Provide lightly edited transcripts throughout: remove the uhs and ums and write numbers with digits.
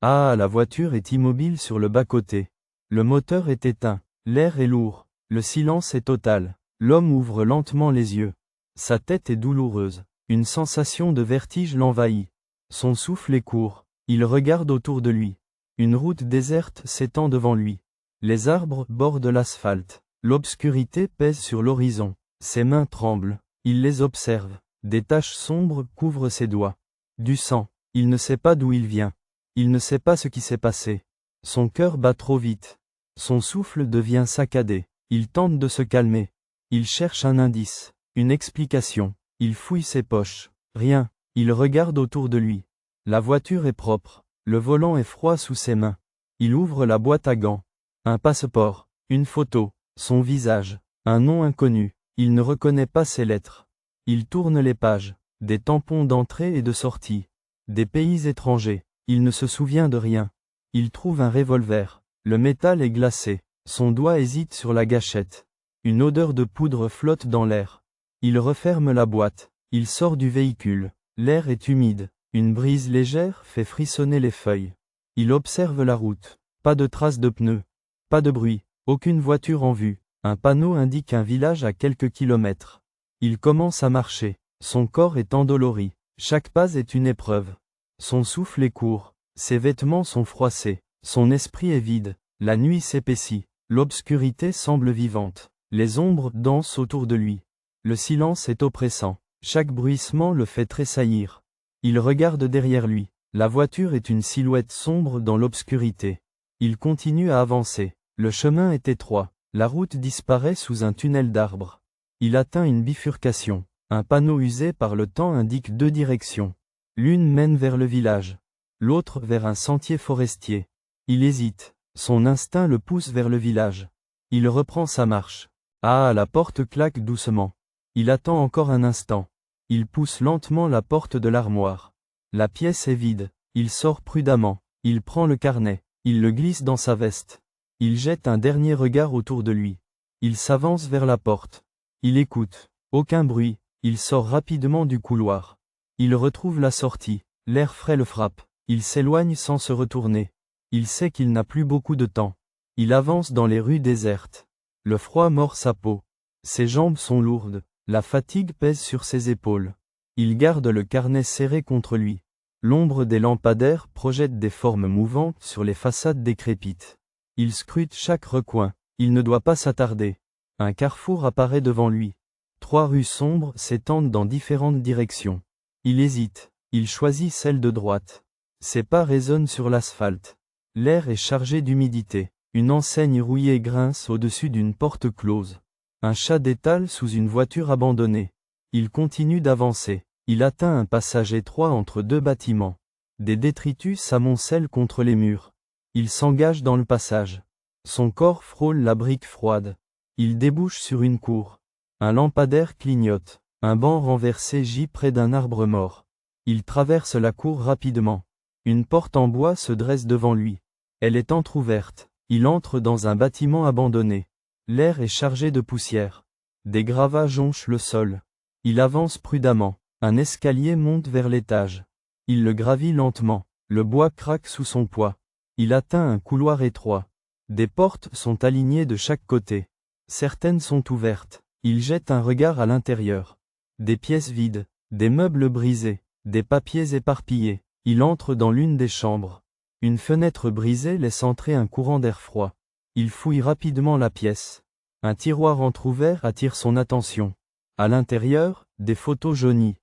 Ah, la voiture est immobile sur le bas-côté. Le moteur est éteint. L'air est lourd. Le silence est total. L'homme ouvre lentement les yeux. Sa tête est douloureuse. Une sensation de vertige l'envahit. Son souffle est court. Il regarde autour de lui. Une route déserte s'étend devant lui. Les arbres bordent l'asphalte. L'obscurité pèse sur l'horizon. Ses mains tremblent. Il les observe. Des taches sombres couvrent ses doigts. Du sang. Il ne sait pas d'où il vient. Il ne sait pas ce qui s'est passé. Son cœur bat trop vite. Son souffle devient saccadé. Il tente de se calmer. Il cherche un indice, une explication. Il fouille ses poches. Rien. Il regarde autour de lui. La voiture est propre. Le volant est froid sous ses mains. Il ouvre la boîte à gants. Un passeport. Une photo. Son visage. Un nom inconnu. Il ne reconnaît pas ses lettres. Il tourne les pages. Des tampons d'entrée et de sortie. Des pays étrangers. Il ne se souvient de rien. Il trouve un revolver. Le métal est glacé. Son doigt hésite sur la gâchette. Une odeur de poudre flotte dans l'air. Il referme la boîte. Il sort du véhicule. L'air est humide. Une brise légère fait frissonner les feuilles. Il observe la route. Pas de traces de pneus. Pas de bruit. Aucune voiture en vue. Un panneau indique un village à quelques kilomètres. Il commence à marcher. Son corps est endolori. Chaque pas est une épreuve. Son souffle est court. Ses vêtements sont froissés. Son esprit est vide. La nuit s'épaissit. L'obscurité semble vivante. Les ombres dansent autour de lui. Le silence est oppressant. Chaque bruissement le fait tressaillir. Il regarde derrière lui. La voiture est une silhouette sombre dans l'obscurité. Il continue à avancer. Le chemin est étroit. La route disparaît sous un tunnel d'arbres. Il atteint une bifurcation. Un panneau usé par le temps indique deux directions. L'une mène vers le village. L'autre vers un sentier forestier. Il hésite. Son instinct le pousse vers le village. Il reprend sa marche. Ah, la porte claque doucement. Il attend encore un instant. Il pousse lentement la porte de l'armoire. La pièce est vide. Il sort prudemment. Il prend le carnet. Il le glisse dans sa veste. Il jette un dernier regard autour de lui. Il s'avance vers la porte. Il écoute. Aucun bruit. Il sort rapidement du couloir. Il retrouve la sortie. L'air frais le frappe. Il s'éloigne sans se retourner. Il sait qu'il n'a plus beaucoup de temps. Il avance dans les rues désertes. Le froid mord sa peau. Ses jambes sont lourdes. La fatigue pèse sur ses épaules. Il garde le carnet serré contre lui. L'ombre des lampadaires projette des formes mouvantes sur les façades décrépites. Il scrute chaque recoin. Il ne doit pas s'attarder. Un carrefour apparaît devant lui. 3 rues sombres s'étendent dans différentes directions. Il hésite. Il choisit celle de droite. Ses pas résonnent sur l'asphalte. L'air est chargé d'humidité. Une enseigne rouillée grince au-dessus d'une porte close. Un chat détale sous une voiture abandonnée. Il continue d'avancer. Il atteint un passage étroit entre deux bâtiments. Des détritus s'amoncellent contre les murs. Il s'engage dans le passage. Son corps frôle la brique froide. Il débouche sur une cour. Un lampadaire clignote. Un banc renversé gît près d'un arbre mort. Il traverse la cour rapidement. Une porte en bois se dresse devant lui. Elle est entr'ouverte. Il entre dans un bâtiment abandonné. L'air est chargé de poussière. Des gravats jonchent le sol. Il avance prudemment. Un escalier monte vers l'étage. Il le gravit lentement. Le bois craque sous son poids. Il atteint un couloir étroit. Des portes sont alignées de chaque côté. Certaines sont ouvertes. Il jette un regard à l'intérieur. Des pièces vides. Des meubles brisés. Des papiers éparpillés. Il entre dans l'une des chambres. Une fenêtre brisée laisse entrer un courant d'air froid. Il fouille rapidement la pièce. Un tiroir entrouvert attire son attention. À l'intérieur, des photos jaunies.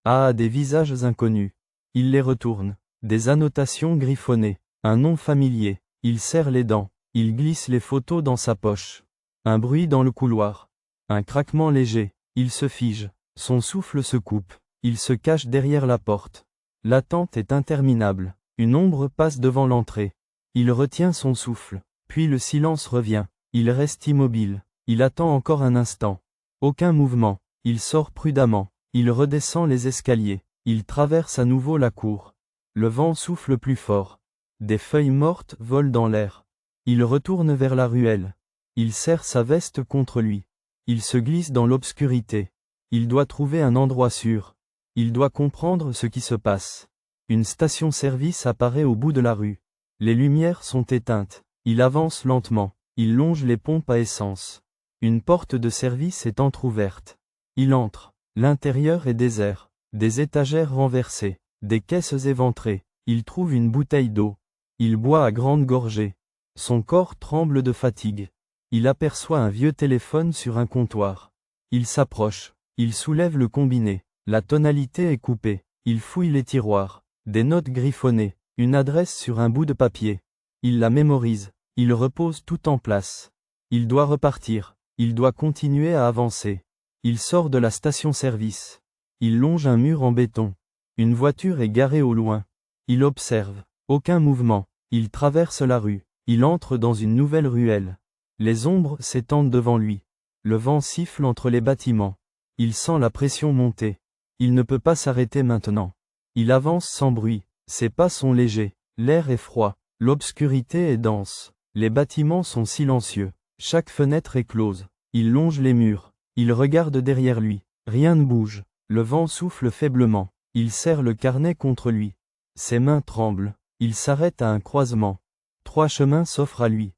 Ah, des visages inconnus. Il les retourne. Des annotations griffonnées. Un nom familier. Il serre les dents. Il glisse les photos dans sa poche. Un bruit dans le couloir. Un craquement léger. Il se fige. Son souffle se coupe. Il se cache derrière la porte. L'attente est interminable. Une ombre passe devant l'entrée. Il retient son souffle. Puis le silence revient. Il reste immobile. Il attend encore un instant. Aucun mouvement. Il sort prudemment. Il redescend les escaliers. Il traverse à nouveau la cour. Le vent souffle plus fort. Des feuilles mortes volent dans l'air. Il retourne vers la ruelle. Il serre sa veste contre lui. Il se glisse dans l'obscurité. Il doit trouver un endroit sûr. Il doit comprendre ce qui se passe. Une station-service apparaît au bout de la rue. Les lumières sont éteintes. Il avance lentement. Il longe les pompes à essence. Une porte de service est entr'ouverte. Il entre. L'intérieur est désert. Des étagères renversées. Des caisses éventrées. Il trouve une bouteille d'eau. Il boit à grandes gorgées. Son corps tremble de fatigue. Il aperçoit un vieux téléphone sur un comptoir. Il s'approche. Il soulève le combiné. La tonalité est coupée. Il fouille les tiroirs. Des notes griffonnées. Une adresse sur un bout de papier. Il la mémorise. Il repose tout en place. Il doit repartir. Il doit continuer à avancer. Il sort de la station-service. Il longe un mur en béton. Une voiture est garée au loin. Il observe. Aucun mouvement. Il traverse la rue. Il entre dans une nouvelle ruelle. Les ombres s'étendent devant lui. Le vent siffle entre les bâtiments. Il sent la pression monter. Il ne peut pas s'arrêter maintenant. Il avance sans bruit. Ses pas sont légers. L'air est froid. L'obscurité est dense. Les bâtiments sont silencieux. Chaque fenêtre est close. Il longe les murs. Il regarde derrière lui. Rien ne bouge. Le vent souffle faiblement. Il serre le carnet contre lui. Ses mains tremblent. Il s'arrête à un croisement. 3 chemins s'offrent à lui.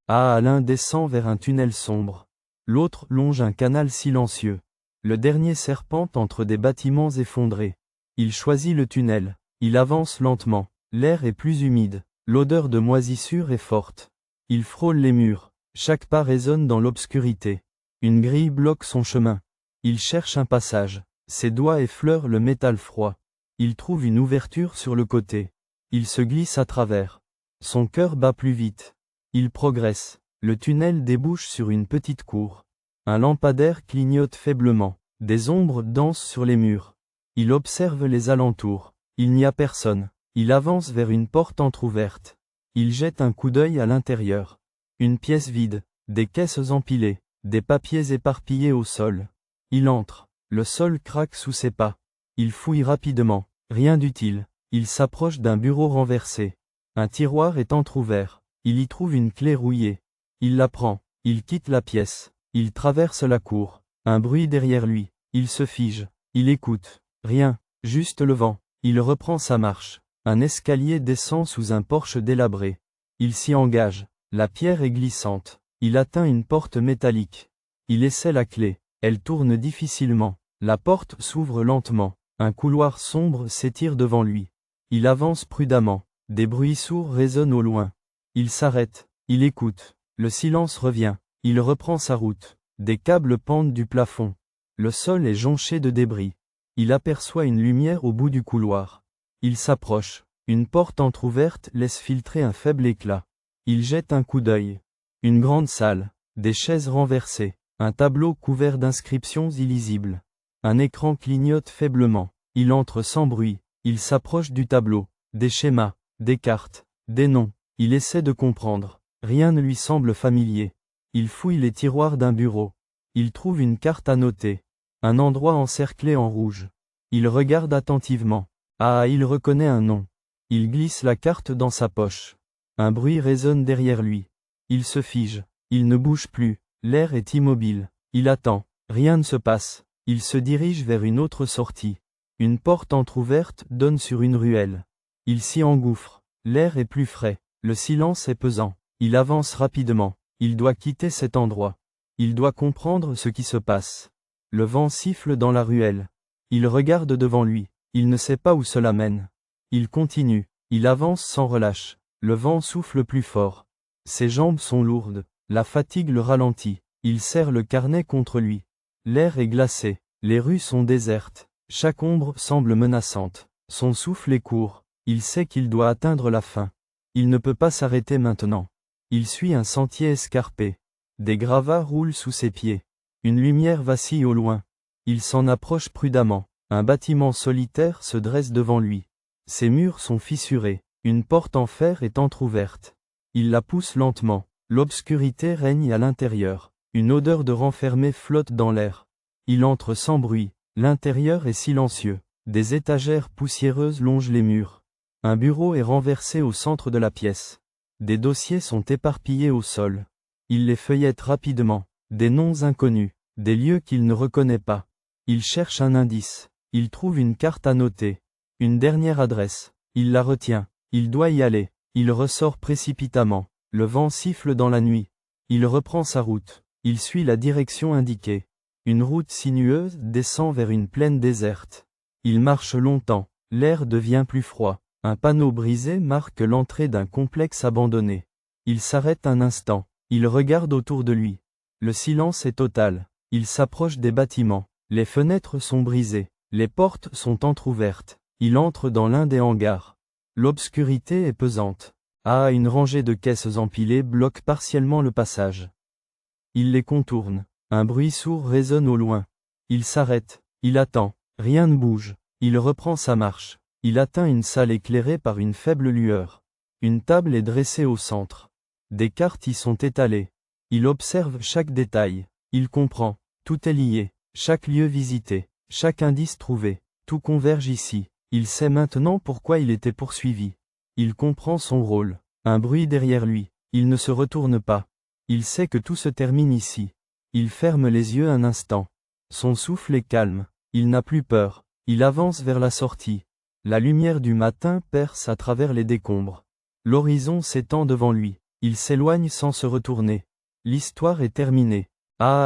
L'un descend vers un tunnel sombre. L'autre longe un canal silencieux. Le dernier serpente entre des bâtiments effondrés. Il choisit le tunnel. Il avance lentement. L'air est plus humide. L'odeur de moisissure est forte. Il frôle les murs. Chaque pas résonne dans l'obscurité. Une grille bloque son chemin. Il cherche un passage. Ses doigts effleurent le métal froid. Il trouve une ouverture sur le côté. Il se glisse à travers. Son cœur bat plus vite. Il progresse. Le tunnel débouche sur une petite cour. Un lampadaire clignote faiblement. Des ombres dansent sur les murs. Il observe les alentours. Il n'y a personne. Il avance vers une porte entr'ouverte. Il jette un coup d'œil à l'intérieur. Une pièce vide. Des caisses empilées. Des papiers éparpillés au sol. Il entre. Le sol craque sous ses pas. Il fouille rapidement. Rien d'utile. Il s'approche d'un bureau renversé. Un tiroir est entr'ouvert. Il y trouve une clé rouillée. Il la prend. Il quitte la pièce. Il traverse la cour. Un bruit derrière lui. Il se fige. Il écoute. Rien. Juste le vent. Il reprend sa marche. Un escalier descend sous un porche délabré. Il s'y engage. La pierre est glissante. Il atteint une porte métallique. Il essaie la clé. Elle tourne difficilement. La porte s'ouvre lentement. Un couloir sombre s'étire devant lui. Il avance prudemment. Des bruits sourds résonnent au loin. Il s'arrête. Il écoute. Le silence revient. Il reprend sa route. Des câbles pendent du plafond. Le sol est jonché de débris. Il aperçoit une lumière au bout du couloir. Il s'approche. Une porte entr'ouverte laisse filtrer un faible éclat. Il jette un coup d'œil. Une grande salle. Des chaises renversées. Un tableau couvert d'inscriptions illisibles. Un écran clignote faiblement. Il entre sans bruit. Il s'approche du tableau. Des schémas, des cartes, des noms. Il essaie de comprendre. Rien ne lui semble familier. Il fouille les tiroirs d'un bureau. Il trouve une carte à noter. Un endroit encerclé en rouge. Il regarde attentivement. Il reconnaît un nom. Il glisse la carte dans sa poche. Un bruit résonne derrière lui. Il se fige. Il ne bouge plus. L'air est immobile. Il attend. Rien ne se passe. Il se dirige vers une autre sortie. Une porte entr'ouverte donne sur une ruelle. Il s'y engouffre. L'air est plus frais. Le silence est pesant. Il avance rapidement. Il doit quitter cet endroit. Il doit comprendre ce qui se passe. Le vent siffle dans la ruelle. Il regarde devant lui. Il ne sait pas où cela mène. Il continue. Il avance sans relâche. Le vent souffle plus fort. Ses jambes sont lourdes. La fatigue le ralentit. Il serre le carnet contre lui. L'air est glacé. Les rues sont désertes. Chaque ombre semble menaçante. Son souffle est court. Il sait qu'il doit atteindre la fin. Il ne peut pas s'arrêter maintenant. Il suit un sentier escarpé. Des gravats roulent sous ses pieds. Une lumière vacille au loin. Il s'en approche prudemment. Un bâtiment solitaire se dresse devant lui. Ses murs sont fissurés. Une porte en fer est entr'ouverte. Il la pousse lentement. L'obscurité règne à l'intérieur. Une odeur de renfermé flotte dans l'air. Il entre sans bruit. L'intérieur est silencieux. Des étagères poussiéreuses longent les murs. Un bureau est renversé au centre de la pièce. Des dossiers sont éparpillés au sol. Il les feuillette rapidement. Des noms inconnus. Des lieux qu'il ne reconnaît pas. Il cherche un indice. Il trouve une carte à noter. Une dernière adresse. Il la retient. Il doit y aller. Il ressort précipitamment. Le vent siffle dans la nuit. Il reprend sa route. Il suit la direction indiquée. Une route sinueuse descend vers une plaine déserte. Il marche longtemps. L'air devient plus froid. Un panneau brisé marque l'entrée d'un complexe abandonné. Il s'arrête un instant. Il regarde autour de lui. Le silence est total. Il s'approche des bâtiments. Les fenêtres sont brisées. Les portes sont entr'ouvertes. Il entre dans l'un des hangars. L'obscurité est pesante. Une rangée de caisses empilées bloque partiellement le passage. Il les contourne. Un bruit sourd résonne au loin. Il s'arrête. Il attend. Rien ne bouge. Il reprend sa marche. Il atteint une salle éclairée par une faible lueur. Une table est dressée au centre. Des cartes y sont étalées. Il observe chaque détail. Il comprend. Tout est lié. Chaque lieu visité. Chaque indice trouvé. Tout converge ici. Il sait maintenant pourquoi il était poursuivi. Il comprend son rôle. Un bruit derrière lui. Il ne se retourne pas. Il sait que tout se termine ici. Il ferme les yeux un instant. Son souffle est calme. Il n'a plus peur. Il avance vers la sortie. La lumière du matin perce à travers les décombres. L'horizon s'étend devant lui. Il s'éloigne sans se retourner. L'histoire est terminée.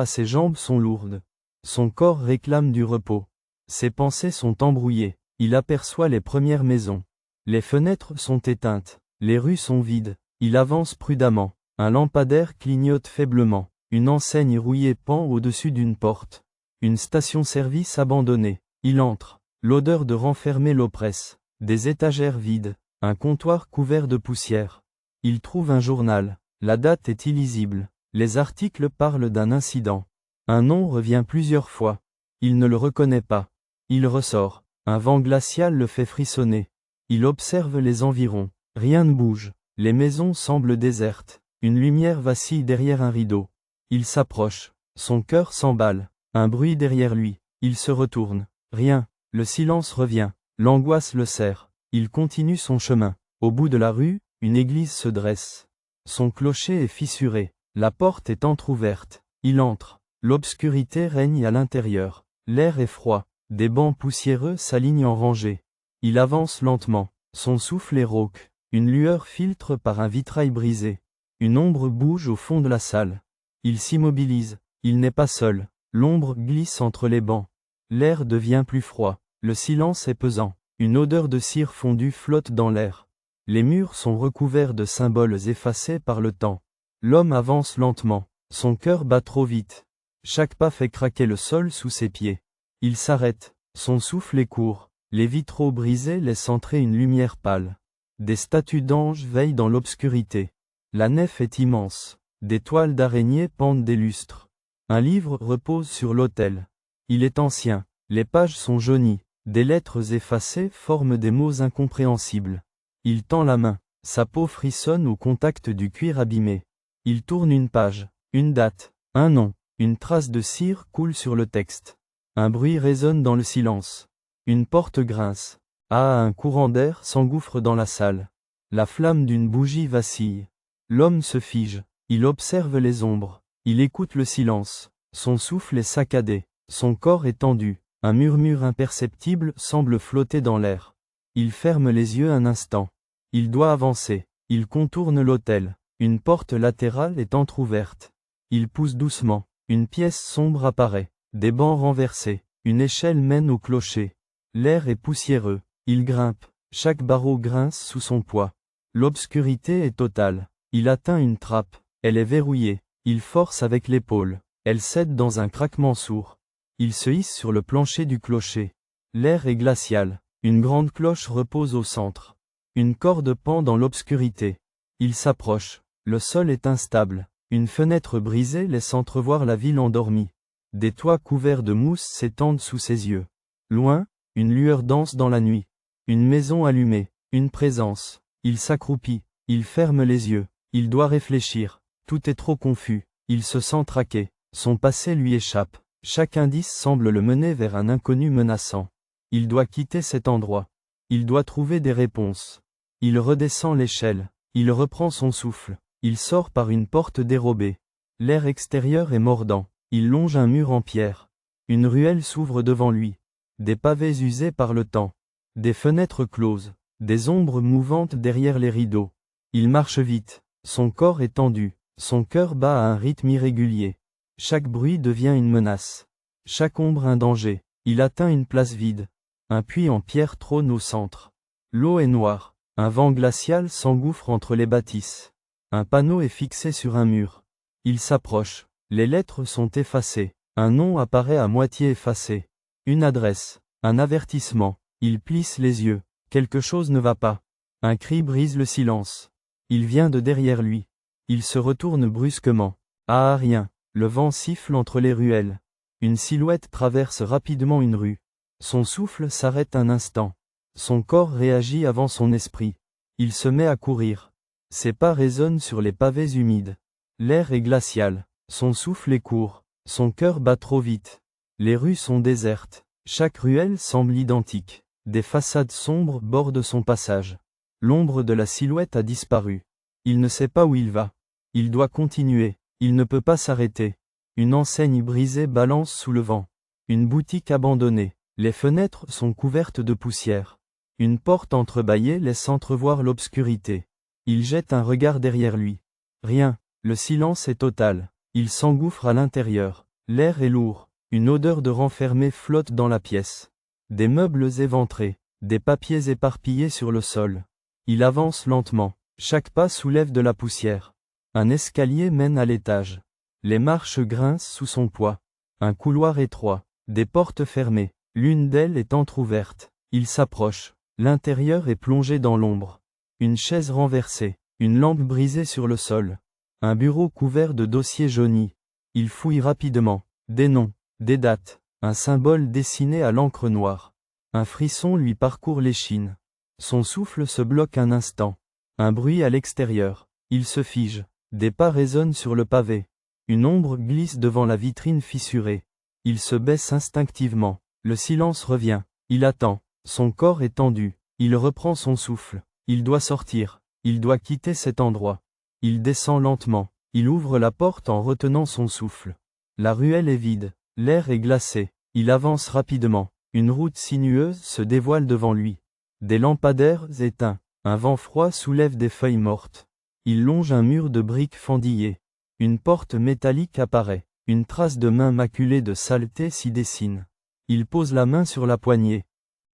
Ses jambes sont lourdes. Son corps réclame du repos. Ses pensées sont embrouillées. Il aperçoit les premières maisons. Les fenêtres sont éteintes. Les rues sont vides. Il avance prudemment. Un lampadaire clignote faiblement. Une enseigne rouillée pend au-dessus d'une porte. Une station-service abandonnée. Il entre. L'odeur de renfermé l'oppresse. Des étagères vides. Un comptoir couvert de poussière. Il trouve un journal. La date est illisible. Les articles parlent d'un incident. Un nom revient plusieurs fois. Il ne le reconnaît pas. Il ressort. Un vent glacial le fait frissonner. Il observe les environs. Rien ne bouge. Les maisons semblent désertes. Une lumière vacille derrière un rideau. Il s'approche. Son cœur s'emballe. Un bruit derrière lui. Il se retourne. Rien. Le silence revient. L'angoisse le serre. Il continue son chemin. Au bout de la rue, une église se dresse. Son clocher est fissuré. La porte est entr'ouverte. Il entre. L'obscurité règne à l'intérieur. L'air est froid. Des bancs poussiéreux s'alignent en rangée. Il avance lentement. Son souffle est rauque. Une lueur filtre par un vitrail brisé. Une ombre bouge au fond de la salle. Il s'immobilise. Il n'est pas seul. L'ombre glisse entre les bancs. L'air devient plus froid. Le silence est pesant. Une odeur de cire fondue flotte dans l'air. Les murs sont recouverts de symboles effacés par le temps. L'homme avance lentement. Son cœur bat trop vite. Chaque pas fait craquer le sol sous ses pieds. Il s'arrête. Son souffle est court. Les vitraux brisés laissent entrer une lumière pâle. Des statues d'anges veillent dans l'obscurité. La nef est immense. Des toiles d'araignées pendent des lustres. Un livre repose sur l'autel. Il est ancien. Les pages sont jaunies. Des lettres effacées forment des mots incompréhensibles. Il tend la main. Sa peau frissonne au contact du cuir abîmé. Il tourne une page. Une date. Un nom. Une trace de cire coule sur le texte. Un bruit résonne dans le silence. Une porte grince. Un courant d'air s'engouffre dans la salle. La flamme d'une bougie vacille. L'homme se fige. Il observe les ombres. Il écoute le silence. Son souffle est saccadé. Son corps est tendu. Un murmure imperceptible semble flotter dans l'air. Il ferme les yeux un instant. Il doit avancer. Il contourne l'autel. Une porte latérale est entr'ouverte. Il pousse doucement. Une pièce sombre apparaît. Des bancs renversés. Une échelle mène au clocher. L'air est poussiéreux. Il grimpe. Chaque barreau grince sous son poids. L'obscurité est totale. Il atteint une trappe. Elle est verrouillée. Il force avec l'épaule. Elle cède dans un craquement sourd. Il se hisse sur le plancher du clocher. L'air est glacial. Une grande cloche repose au centre. Une corde pend dans l'obscurité. Il s'approche. Le sol est instable. Une fenêtre brisée laisse entrevoir la ville endormie. Des toits couverts de mousse s'étendent sous ses yeux. Loin, une lueur danse dans la nuit. Une maison allumée. Une présence. Il s'accroupit. Il ferme les yeux. Il doit réfléchir. Tout est trop confus. Il se sent traqué. Son passé lui échappe. Chaque indice semble le mener vers un inconnu menaçant. Il doit quitter cet endroit. Il doit trouver des réponses. Il redescend l'échelle. Il reprend son souffle. Il sort par une porte dérobée. L'air extérieur est mordant. Il longe un mur en pierre. Une ruelle s'ouvre devant lui. Des pavés usés par le temps. Des fenêtres closes. Des ombres mouvantes derrière les rideaux. Il marche vite. Son corps est tendu. Son cœur bat à un rythme irrégulier. Chaque bruit devient une menace. Chaque ombre un danger. Il atteint une place vide. Un puits en pierre trône au centre. L'eau est noire. Un vent glacial s'engouffre entre les bâtisses. Un panneau est fixé sur un mur. Il s'approche. Les lettres sont effacées. Un nom apparaît à moitié effacé. Une adresse. Un avertissement. Il plisse les yeux. Quelque chose ne va pas. Un cri brise le silence. Il vient de derrière lui. Il se retourne brusquement. Ah, rien. Le vent siffle entre les ruelles. Une silhouette traverse rapidement une rue. Son souffle s'arrête un instant. Son corps réagit avant son esprit. Il se met à courir. Ses pas résonnent sur les pavés humides. L'air est glacial. Son souffle est court. Son cœur bat trop vite. Les rues sont désertes. Chaque ruelle semble identique. Des façades sombres bordent son passage. L'ombre de la silhouette a disparu. Il ne sait pas où il va. Il doit continuer. Il ne peut pas s'arrêter. Une enseigne brisée balance sous le vent. Une boutique abandonnée. Les fenêtres sont couvertes de poussière. Une porte entrebâillée laisse entrevoir l'obscurité. Il jette un regard derrière lui. Rien. Le silence est total. Il s'engouffre à l'intérieur. L'air est lourd. Une odeur de renfermé flotte dans la pièce. Des meubles éventrés. Des papiers éparpillés sur le sol. Il avance lentement. Chaque pas soulève de la poussière. Un escalier mène à l'étage. Les marches grincent sous son poids. Un couloir étroit. Des portes fermées. L'une d'elles est entr'ouverte. Il s'approche. L'intérieur est plongé dans l'ombre. Une chaise renversée. Une lampe brisée sur le sol. Un bureau couvert de dossiers jaunis. Il fouille rapidement. Des noms. Des dates. Un symbole dessiné à l'encre noire. Un frisson lui parcourt l'échine. Son souffle se bloque un instant. Un bruit à l'extérieur. Il se fige. Des pas résonnent sur le pavé. Une ombre glisse devant la vitrine fissurée. Il se baisse instinctivement. Le silence revient. Il attend. Son corps est tendu. Il reprend son souffle. Il doit sortir. Il doit quitter cet endroit. Il descend lentement. Il ouvre la porte en retenant son souffle. La ruelle est vide. L'air est glacé. Il avance rapidement. Une route sinueuse se dévoile devant lui. Des lampadaires éteints. Un vent froid soulève des feuilles mortes. Il longe un mur de briques fendillées. Une porte métallique apparaît. Une trace de main maculée de saleté s'y dessine. Il pose la main sur la poignée.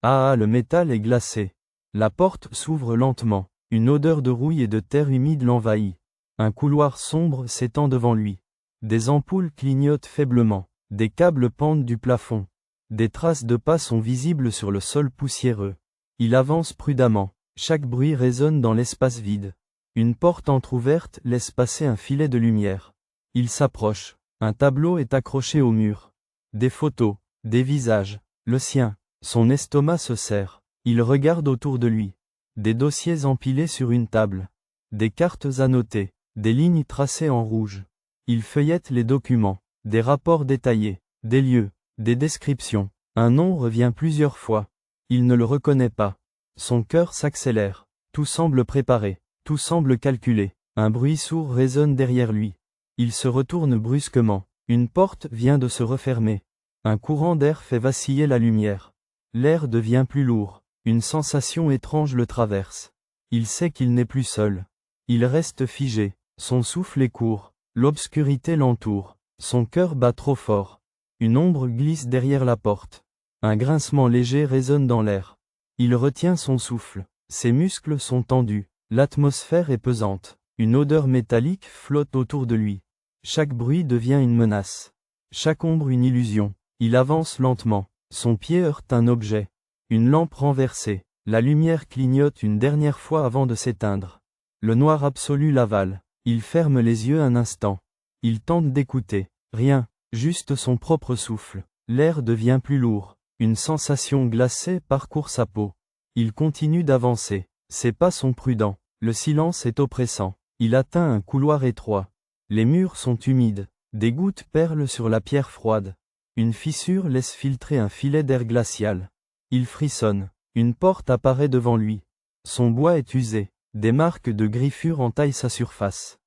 Ah, le métal est glacé. La porte s'ouvre lentement. Une odeur de rouille et de terre humide l'envahit. Un couloir sombre s'étend devant lui. Des ampoules clignotent faiblement. Des câbles pendent du plafond. Des traces de pas sont visibles sur le sol poussiéreux. Il avance prudemment. Chaque bruit résonne dans l'espace vide. Une porte entr'ouverte laisse passer un filet de lumière. Il s'approche. Un tableau est accroché au mur. Des photos, des visages, le sien. Son estomac se serre. Il regarde autour de lui. Des dossiers empilés sur une table. Des cartes annotées. Des lignes tracées en rouge. Il feuillette les documents. Des rapports détaillés. Des lieux. Des descriptions. Un nom revient plusieurs fois. Il ne le reconnaît pas. Son cœur s'accélère. Tout semble préparé. Tout semble calculé. Un bruit sourd résonne derrière lui. Il se retourne brusquement. Une porte vient de se refermer. Un courant d'air fait vaciller la lumière. L'air devient plus lourd. Une sensation étrange le traverse. Il sait qu'il n'est plus seul. Il reste figé. Son souffle est court. L'obscurité l'entoure. Son cœur bat trop fort. Une ombre glisse derrière la porte. Un grincement léger résonne dans l'air. Il retient son souffle. Ses muscles sont tendus. L'atmosphère est pesante. Une odeur métallique flotte autour de lui. Chaque bruit devient une menace. Chaque ombre une illusion. Il avance lentement. Son pied heurte un objet. Une lampe renversée. La lumière clignote une dernière fois avant de s'éteindre. Le noir absolu l'avale. Il ferme les yeux un instant. Il tente d'écouter. Rien. Juste son propre souffle. L'air devient plus lourd. Une sensation glacée parcourt sa peau. Il continue d'avancer. Ses pas sont prudents. Le silence est oppressant. Il atteint un couloir étroit. Les murs sont humides. Des gouttes perlent sur la pierre froide. Une fissure laisse filtrer un filet d'air glacial. Il frissonne. Une porte apparaît devant lui. Son bois est usé. Des marques de griffures entaillent sa surface.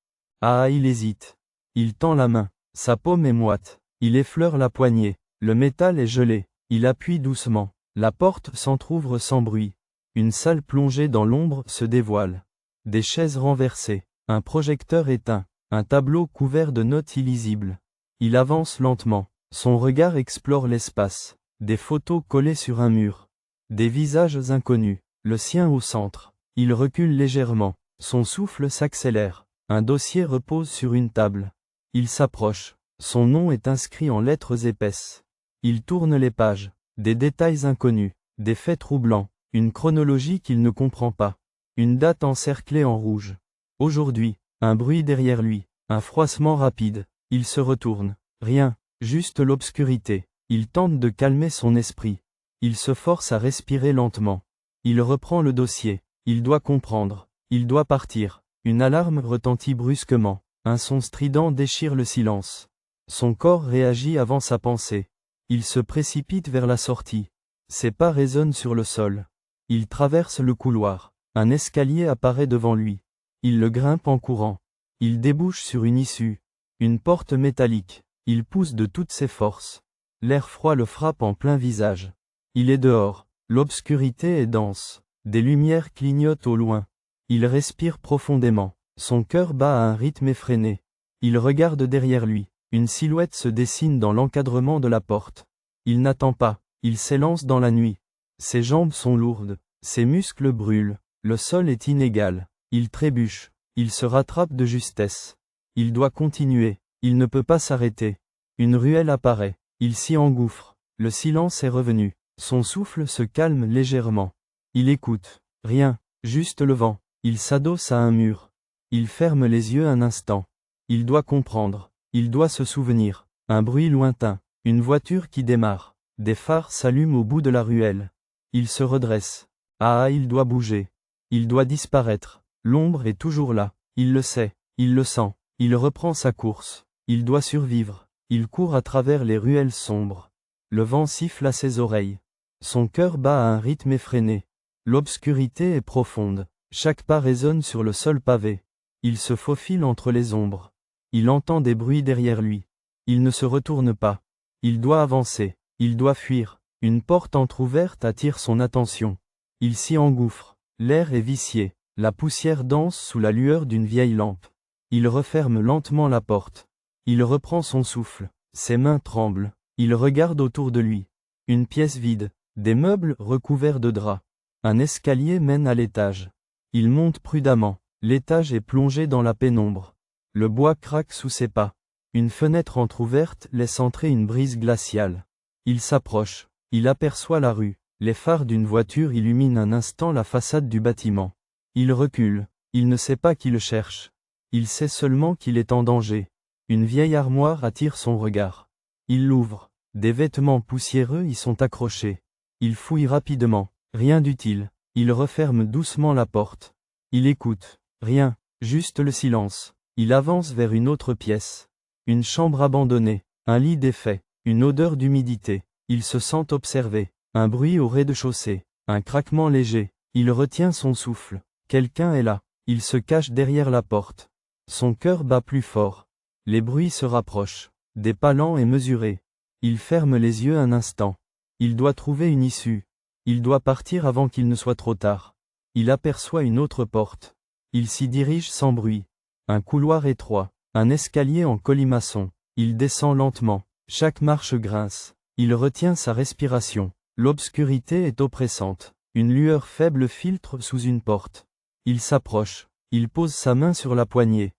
Ah, il hésite. Il tend la main. Sa paume est moite. Il effleure la poignée. Le métal est gelé. Il appuie doucement. La porte s'entr'ouvre sans bruit. Une salle plongée dans l'ombre se dévoile. des chaises renversées, un projecteur éteint, un tableau couvert de notes illisibles. Il avance lentement, son regard explore l'espace, des photos collées sur un mur, des visages inconnus, le sien au centre. Il recule légèrement, son souffle s'accélère, un dossier repose sur une table. Il s'approche, son nom est inscrit en lettres épaisses. Il tourne les pages, des détails inconnus, des faits troublants, une chronologie qu'il ne comprend pas, une date encerclée en rouge. Aujourd'hui, un bruit derrière lui, un froissement rapide, il se retourne, rien, juste l'obscurité. Il tente de calmer son esprit. Il se force à respirer lentement. Il reprend le dossier. Il doit comprendre. Il doit partir. Une alarme retentit brusquement. Un son strident déchire le silence. Son corps réagit avant sa pensée. Il se précipite vers la sortie. Ses pas résonnent sur le sol. Il traverse le couloir. Un escalier apparaît devant lui. Il le grimpe en courant. Il débouche sur une issue. Une porte métallique. Il pousse de toutes ses forces. L'air froid le frappe en plein visage. Il est dehors. L'obscurité est dense. Des lumières clignotent au loin. Il respire profondément. Son cœur bat à un rythme effréné. Il regarde derrière lui. Une silhouette se dessine dans l'encadrement de la porte. Il n'attend pas. Il s'élance dans la nuit. Ses jambes sont lourdes. Ses muscles brûlent. Le sol est inégal. Il trébuche. Il se rattrape de justesse. Il doit continuer. Il ne peut pas s'arrêter. Une ruelle apparaît. Il s'y engouffre. Le silence est revenu. Son souffle se calme légèrement. Il écoute. Rien. Juste le vent. Il s'adosse à un mur. Il ferme les yeux un instant. Il doit comprendre. Il doit se souvenir. Un bruit lointain. Une voiture qui démarre. Des phares s'allument au bout de la ruelle. Il se redresse. Ah, il doit bouger. Il doit disparaître. L'ombre est toujours là. Il le sait. Il le sent. Il reprend sa course. Il doit survivre. Il court à travers les ruelles sombres. Le vent siffle à ses oreilles. Son cœur bat à un rythme effréné. L'obscurité est profonde. Chaque pas résonne sur le sol pavé. Il se faufile entre les ombres. Il entend des bruits derrière lui. Il ne se retourne pas. Il doit avancer. Il doit fuir. Une porte entr'ouverte attire son attention. Il s'y engouffre. L'air est vicié. La poussière danse sous la lueur d'une vieille lampe. Il referme lentement la porte. Il reprend son souffle. Ses mains tremblent. Il regarde autour de lui. Une pièce vide. Des meubles recouverts de draps. Un escalier mène à l'étage. Il monte prudemment. L'étage est plongé dans la pénombre. Le bois craque sous ses pas. Une fenêtre entr'ouverte laisse entrer une brise glaciale. Il s'approche. Il aperçoit la rue. Les phares d'une voiture illuminent un instant la façade du bâtiment. Il recule. Il ne sait pas qui le cherche. Il sait seulement qu'il est en danger. Une vieille armoire attire son regard. Il l'ouvre. Des vêtements poussiéreux y sont accrochés. Il fouille rapidement. Rien d'utile. Il referme doucement la porte. Il écoute. Rien. Juste le silence. Il avance vers une autre pièce. Une chambre abandonnée. Un lit défait. Une odeur d'humidité. Il se sent observé. Un bruit au rez-de-chaussée. Un craquement léger. Il retient son souffle. Quelqu'un est là. Il se cache derrière la porte. Son cœur bat plus fort. Les bruits se rapprochent. Des pas lents et mesurés. Il ferme les yeux un instant. Il doit trouver une issue. Il doit partir avant qu'il ne soit trop tard. Il aperçoit une autre porte. Il s'y dirige sans bruit. Un couloir étroit. Un escalier en colimaçon. Il descend lentement. Chaque marche grince. Il retient sa respiration. L'obscurité est oppressante. Une lueur faible filtre sous une porte. Il s'approche. Il pose sa main sur la poignée.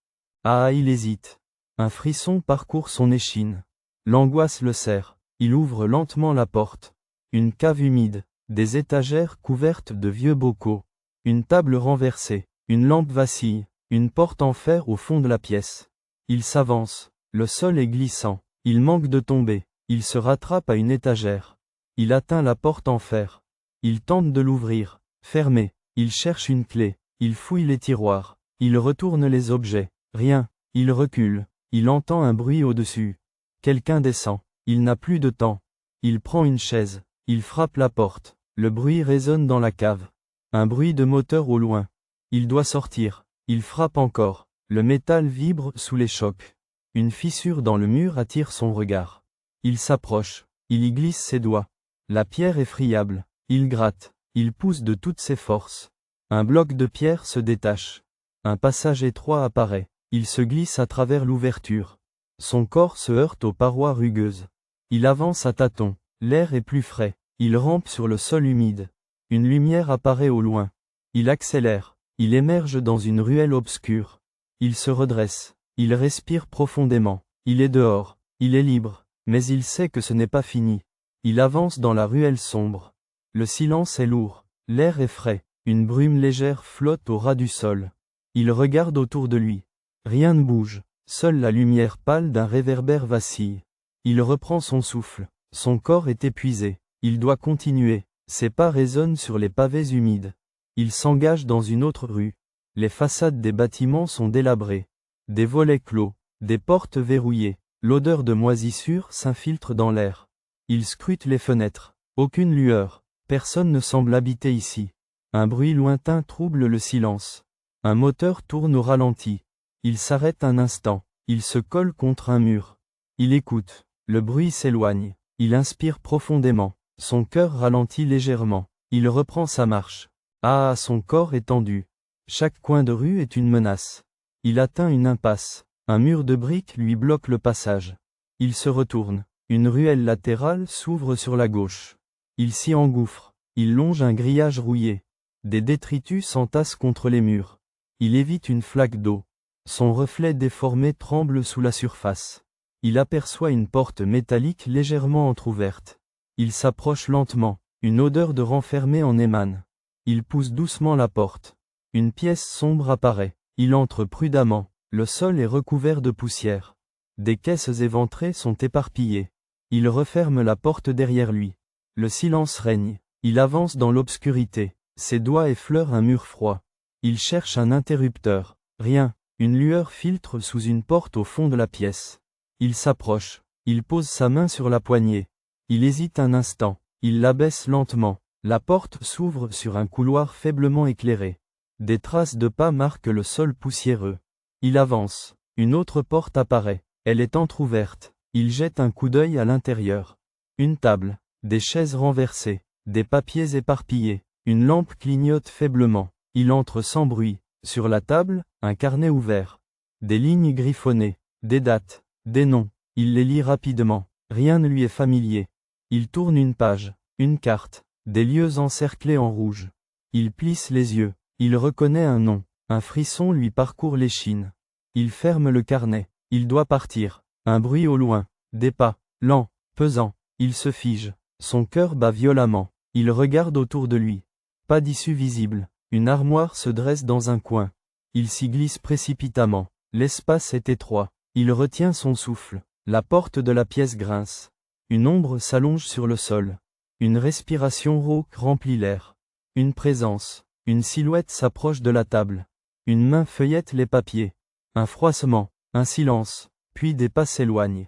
Ah, il hésite. Un frisson parcourt son échine. L'angoisse le serre. Il ouvre lentement la porte. Une cave humide. Des étagères couvertes de vieux bocaux. Une table renversée. Une lampe vacille. Une porte en fer au fond de la pièce. Il s'avance. Le sol est glissant. Il manque de tomber. Il se rattrape à une étagère. Il atteint la porte en fer. Il tente de l'ouvrir. Fermé. Il cherche une clé. Il fouille les tiroirs. Il retourne les objets. Rien. Il recule. Il entend un bruit au-dessus. Quelqu'un descend. Il n'a plus de temps. Il prend une chaise. Il frappe la porte. Le bruit résonne dans la cave. Un bruit de moteur au loin. Il doit sortir. Il frappe encore. Le métal vibre sous les chocs. Une fissure dans le mur attire son regard. Il s'approche. Il y glisse ses doigts. La pierre est friable. Il gratte. Il pousse de toutes ses forces. Un bloc de pierre se détache. Un passage étroit apparaît. Il se glisse à travers l'ouverture. Son corps se heurte aux parois rugueuses. Il avance à tâtons. L'air est plus frais. Il rampe sur le sol humide. Une lumière apparaît au loin. Il accélère. Il émerge dans une ruelle obscure. Il se redresse. Il respire profondément. Il est dehors. Il est libre. Mais il sait que ce n'est pas fini. Il avance dans la ruelle sombre. Le silence est lourd. L'air est frais. Une brume légère flotte au ras du sol. Il regarde autour de lui. Rien ne bouge. Seule la lumière pâle d'un réverbère vacille. Il reprend son souffle. Son corps est épuisé. Il doit continuer. Ses pas résonnent sur les pavés humides. Il s'engage dans une autre rue. Les façades des bâtiments sont délabrées. Des volets clos. Des portes verrouillées. L'odeur de moisissure s'infiltre dans l'air. Il scrute les fenêtres. Aucune lueur. Personne ne semble habiter ici. Un bruit lointain trouble le silence. Un moteur tourne au ralenti. Il s'arrête un instant. Il se colle contre un mur. Il écoute. Le bruit s'éloigne. Il inspire profondément. Son cœur ralentit légèrement. Il reprend sa marche. Ah, son corps est tendu. Chaque coin de rue est une menace. Il atteint une impasse. Un mur de briques lui bloque le passage. Il se retourne. Une ruelle latérale s'ouvre sur la gauche. Il s'y engouffre. Il longe un grillage rouillé. Des détritus s'entassent contre les murs. Il évite une flaque d'eau. Son reflet déformé tremble sous la surface. Il aperçoit une porte métallique légèrement entr'ouverte. Il s'approche lentement. Une odeur de renfermé en émane. Il pousse doucement la porte. Une pièce sombre apparaît. Il entre prudemment. Le sol est recouvert de poussière. Des caisses éventrées sont éparpillées. Il referme la porte derrière lui. Le silence règne. Il avance dans l'obscurité. Ses doigts effleurent un mur froid. Il cherche un interrupteur. Rien. Une lueur filtre sous une porte au fond de la pièce. Il s'approche. Il pose sa main sur la poignée. Il hésite un instant. Il l'abaisse lentement. La porte s'ouvre sur un couloir faiblement éclairé. Des traces de pas marquent le sol poussiéreux. Il avance. Une autre porte apparaît. Elle est entr'ouverte. Il jette un coup d'œil à l'intérieur. Une table. Des chaises renversées. Des papiers éparpillés. Une lampe clignote faiblement. Il entre sans bruit. Sur la table, un carnet ouvert. Des lignes griffonnées. Des dates. Des noms. Il les lit rapidement. Rien ne lui est familier. Il tourne une page. Une carte. Des lieux encerclés en rouge. Il plisse les yeux. Il reconnaît un nom. Un frisson lui parcourt l'échine. Il ferme le carnet. Il doit partir. Un bruit au loin. Des pas. Lents. Pesants. Il se fige. Son cœur bat violemment. Il regarde autour de lui. Pas d'issue visible. Une armoire se dresse dans un coin. Il s'y glisse précipitamment. L'espace est étroit. Il retient son souffle. La porte de la pièce grince. Une ombre s'allonge sur le sol. Une respiration rauque remplit l'air. Une présence. Une silhouette s'approche de la table. Une main feuillette les papiers. Un froissement. Un silence. Puis des pas s'éloignent.